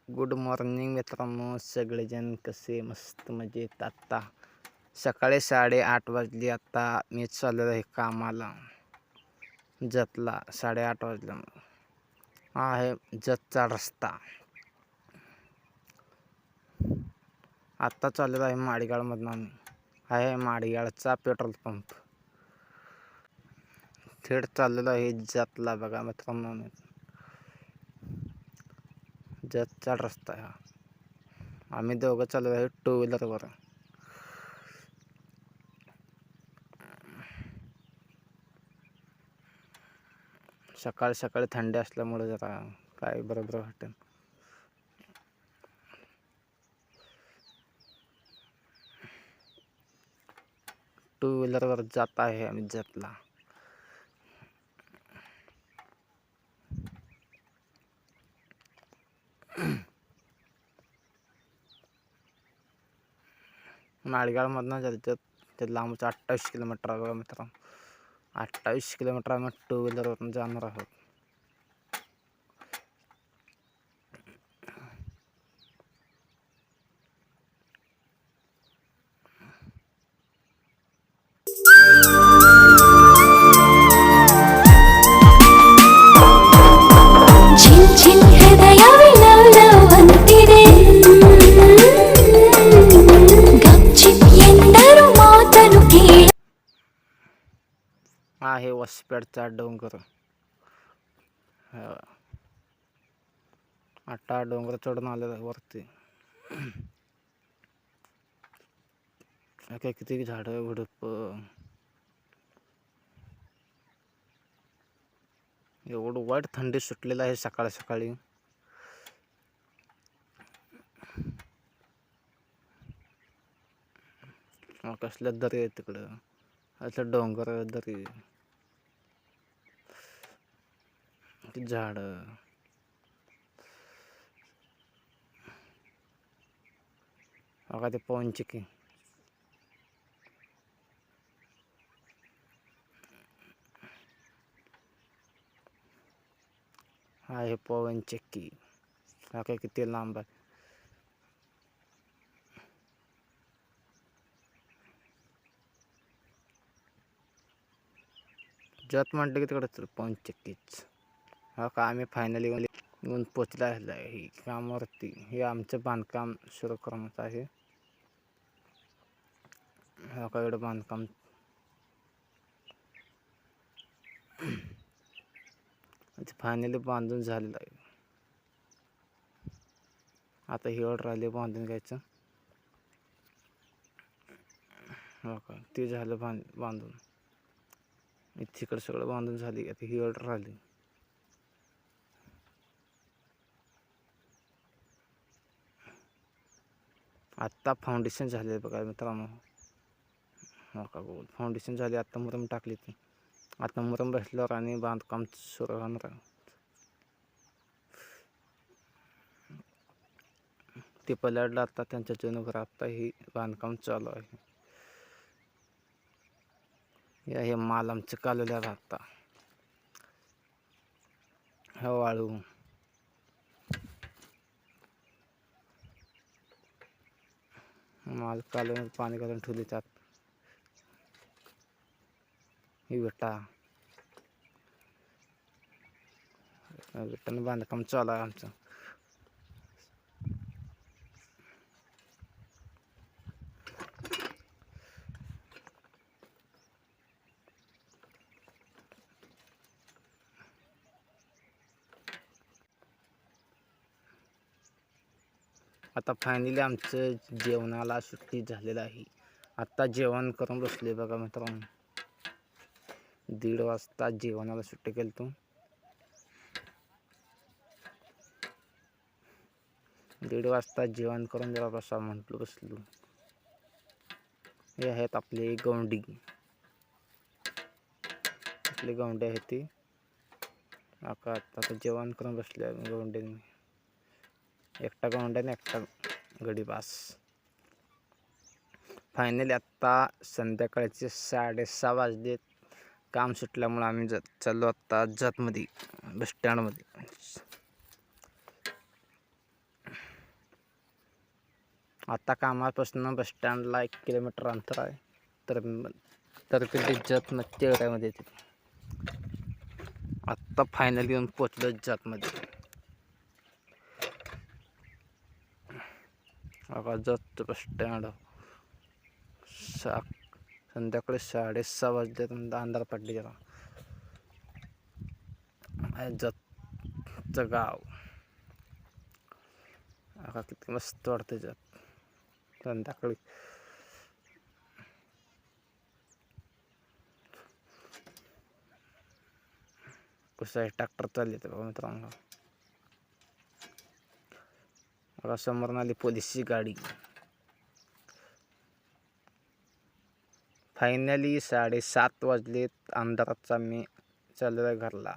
Good morning मित्रांनो, सगळेजण कसे मस्त मजेत. आत्ता सकाळी 8:30 वाजली. आता मी चाललेलो आहे कामाला जतला. 8:30 वाजला. हा आहे जतचा रस्ता. आत्ता चाललेलो आहे माडगाळमधून. आम्ही आहे माडगाळचा पेट्रोल पंप. थेट चाललेलो आहे जतला. बघा मित्रांनो, जतचा रस्ता आहे. आम्ही दोघं चाललो आहे 2 व्हीलरवर. सकाळी सकाळी थंडी असल्यामुळे जरा काय बरोबर वाटेल. टू व्हीलरवर जात आहे आम्ही जतला. माडगाळमधनं जायचं ते लांबचं 28 किलोमीटर आहे बघा मित्रांनो. 28 किलोमीटर आम्ही 2 व्हीलरवरून जाणार आहोत. आहे वसपेडचा डोंगर. आता डोंगर चढून आलेला वरती. काय किती झाडं झुडप. एवढं वाईट थंडी सुटलेलं आहे सकाळी सकाळी. कसल्या दरी आहे तिकडं. असं डोंगर दरी, झाड. बघा ते पवन चक्की. हा हे पवन चक्की. हा काय किती लांब आहे. जत म्हटलं की तिकडे पवन चक्कीच. हा का आम्ही फायनली येऊन पोचला आहे कामावरती. हे आमचं बांधकाम सुरू करण्यात आहे. हा का एवढं बांधकाम फायनली बांधून झालेलं आहे. आता ही ऑर्डर राहिली बांधून घ्यायचं. हो का ते झालं बांधून. तिकडं सगळं बांधून झाली. आता ही ऑर्डर राहिली. आत्ता फाउंडेशन झाले बघा मित्रांनो. हो का गोल फाउंडेशन झाले. आत्ता मुरम टाकली ती. आता मुरम बसल्यावर आणि बांधकाम सुरू होणार. ते पलटलं आता त्यांच्या जुनं घर. आत्ता ही बांधकाम चालू आहे. हे माल आमचं कालवल्यावर आता हो वाळू. माल कालवून पाणी घालून ठेवले त्यात. ही विटा विटानं बांधकाम चालू आहे आमचं. आता फायनली आमचं जेवणाला सुट्टी झालेलं आहे. आत्ता जेवण करून बसले बघा मित्रांनो. 1:30 वाजता जेवणाला सुट्टी केली तू. 1:30 वाजता जेवण करून जरा बसा म्हटलं बसलो. हे आहेत आपले गवंडी. आपली गवंडी आहे ती. आता जेवण करून बसले गवंडीने. एकटा गवंड्याने एकटा गडी बास. फायनली आत्ता संध्याकाळचे 6:30 वाजलेत. काम सुटल्यामुळे आम्ही चाललो आत्ता जतमध्ये बस स्टँडमध्ये. आता कामापासून बस स्टँडला 1 किलोमीटर अंतर आहे. तर ते जत नक्की एरियामध्ये येते. आत्ता फायनली येऊन पोचलो जतमध्ये. बघा जत बस स्टँड. संध्याकाळी 6:30 वाजले अंधार पडली जरा. जतचं गाव बघा किती मस्त वाटतं जत संध्याकाळी. कसं आहे ट्रॅक्टर चालले तर बघा मित्रांनो. बघा समोरून आली पोलिसची गाडी. फायनली 7:30 वाजलेत. अंधाराचा मी चाललोय घरला.